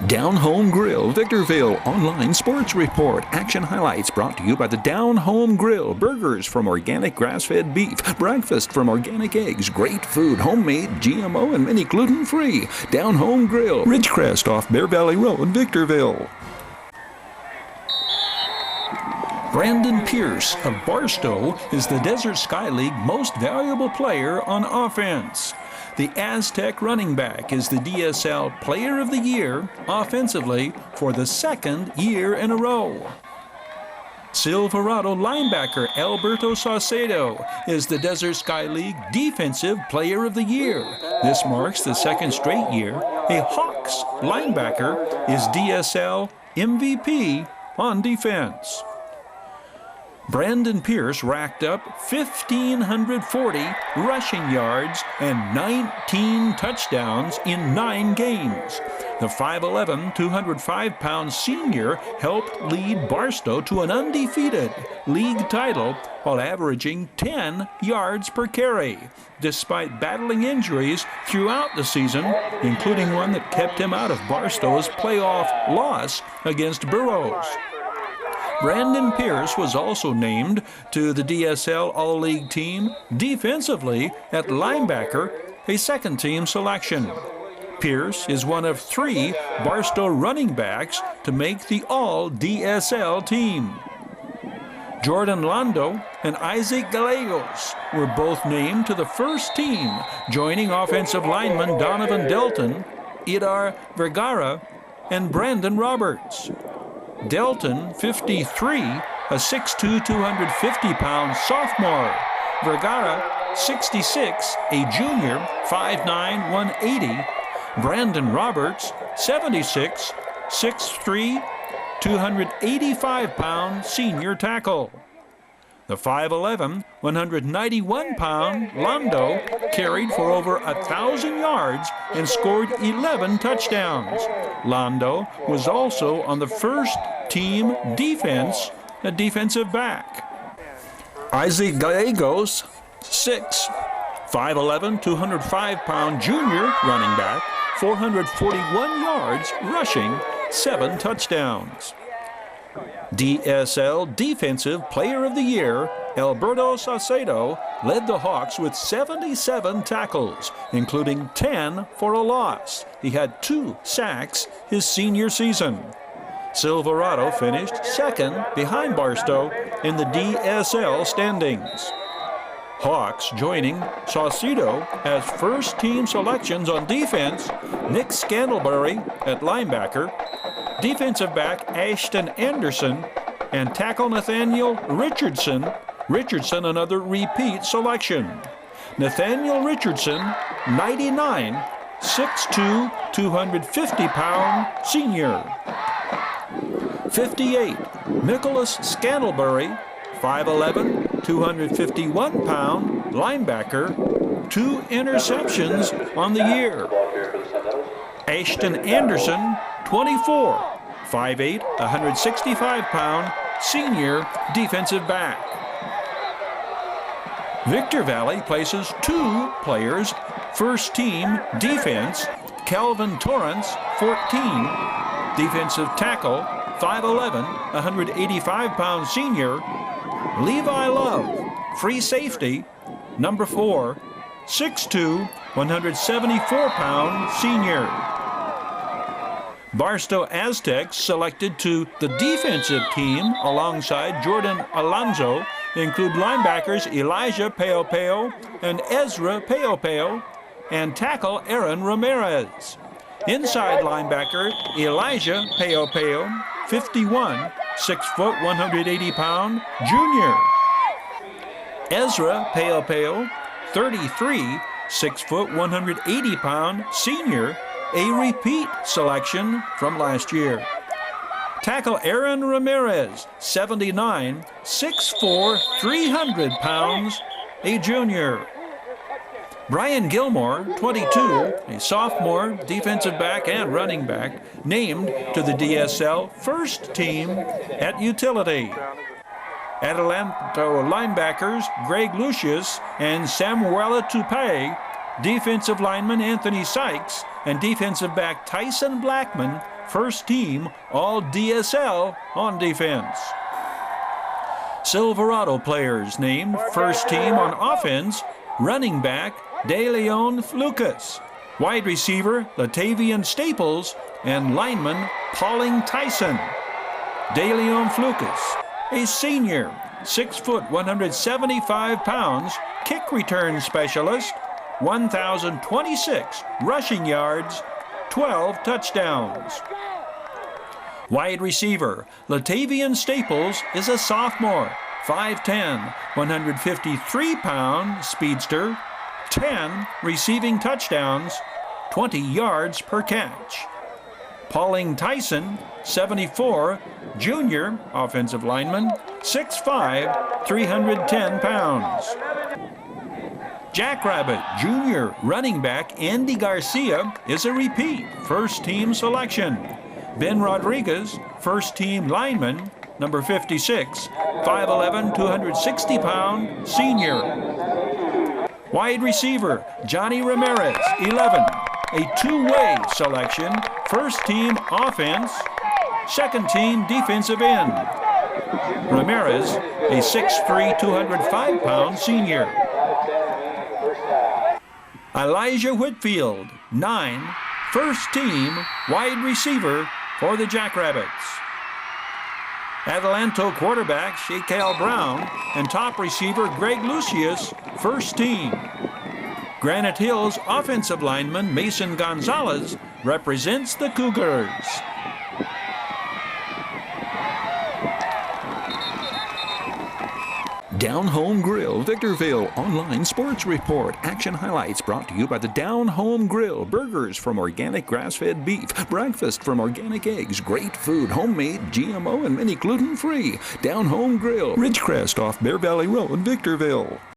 Down Home Grill, Victorville Online Sports Report. Action highlights brought to you by the Down Home Grill. Burgers from organic grass-fed beef. Breakfast from organic eggs. Great food, homemade, GMO, and many gluten-free. Down Home Grill, Ridgecrest off Bear Valley Road, Victorville. Brandon Pierce of Barstow is the Desert Sky League most valuable player on offense. The Aztec running back is the DSL Player of the Year offensively for the second year in a row. Silverado linebacker Alberto Saucedo is the Desert Sky League Defensive Player of the Year. This marks the second straight year a Hawks linebacker is DSL MVP on defense. Brandon Pierce racked up 1,540 rushing yards and 19 touchdowns in 9 games. The 5'11", 205-pound senior helped lead Barstow to an undefeated league title while averaging 10 yards per carry, despite battling injuries throughout the season, including one that kept him out of Barstow's playoff loss against Burroughs. Brandon Pierce was also named to the DSL All-League team defensively at linebacker, a second-team selection. Pierce is one of 3 Barstow running backs to make the All-DSL team. Jordan Londo and Isaac Gallegos were both named to the first team, joining offensive linemen Donovan Delton, Idar Vergara, and Brandon Roberts. Delton, 53, a 6'2", 250-pound sophomore. Vergara, 66, a junior, 5'9", 180. Brandon Roberts, 76, 6'3", 285-pound senior tackle. The 5'11", 191-pound Londo carried for over 1,000 yards and scored 11 touchdowns. Londo was also on the first-team defense, a defensive back. Isaac Gallegos, 6, 5'11", 205-pound junior running back, 441 yards rushing, 7 touchdowns. DSL Defensive Player of the Year, Alberto Saucedo, led the Hawks with 77 tackles, including 10 for a loss. He had 2 sacks his senior season. Silverado finished second behind Barstow in the DSL standings. Hawks joining Saucedo as first-team selections on defense, Nick Scantlebury at linebacker, defensive back Ashton Anderson, and tackle Nathaniel Richardson. Richardson, another repeat selection. Nathaniel Richardson, 99, 6'2", 250-pound senior. 58, Nicholas Scantlebury, 5'11", 251-pound linebacker, 2 interceptions on the year. Ashton Anderson, 24, 5'8", 165-pound senior defensive back. Victor Valley places 2 players, first team defense, Calvin Torrance, 14, defensive tackle, 5'11", 185-pound senior. Levi Love, free safety, number 4, 6'2", 174-pound senior. Barstow Aztecs selected to the defensive team alongside Jordan Alonzo include linebackers Elijah Peopeo and Ezra Peopeo and tackle Aaron Ramirez. Inside linebacker Elijah Peopeo, 51, 6', 180-pound junior. Ezra Peopeo, 33, 6', 180-pound senior, a repeat selection from last year. Tackle Aaron Ramirez, 79, 6'4", 300 pounds, a junior. Brian Gilmore, 22, a sophomore defensive back and running back, named to the DSL first team at utility. Adelanto linebackers Greg Lucius and Samuela Tupe, defensive lineman Anthony Sykes, and defensive back Tyson Blackman first team All DSL on defense. Silverado players named first team on offense: running back De Leon Lucas, wide receiver Latavian Staples, and lineman Pauling Tyson. De Leon Lucas, a senior, 6 foot 175 pounds, kick return specialist, 1,026 rushing yards, 12 touchdowns. Wide receiver Latavian Staples is a sophomore, 5'10", 153-pound speedster, 10 receiving touchdowns, 20 yards per catch. Pauling Tyson, 74, junior offensive lineman, 6'5", 310 pounds. Jackrabbit junior running back Andy Garcia is a repeat first-team selection. Ben Rodriguez, first-team lineman, number 56, 5'11", 260-pound senior. Wide receiver Johnny Ramirez, 11, a two-way selection, first-team offense, second-team defensive end. Ramirez, a 6'3", 205-pound senior. Elijah Whitfield, 9, first-team wide receiver for the Jackrabbits. Adelanto quarterback Shaquille Brown and top receiver Greg Lucius, first team. Granite Hills offensive lineman Mason Gonzalez represents the Cougars. Down Home Grill, Victorville online sports report. Action highlights brought to you by the Down Home Grill. Burgers from organic grass-fed beef. Breakfast from organic eggs. Great food, homemade, GMO, and many gluten-free. Down Home Grill, Ridgecrest off Bear Valley Road, Victorville.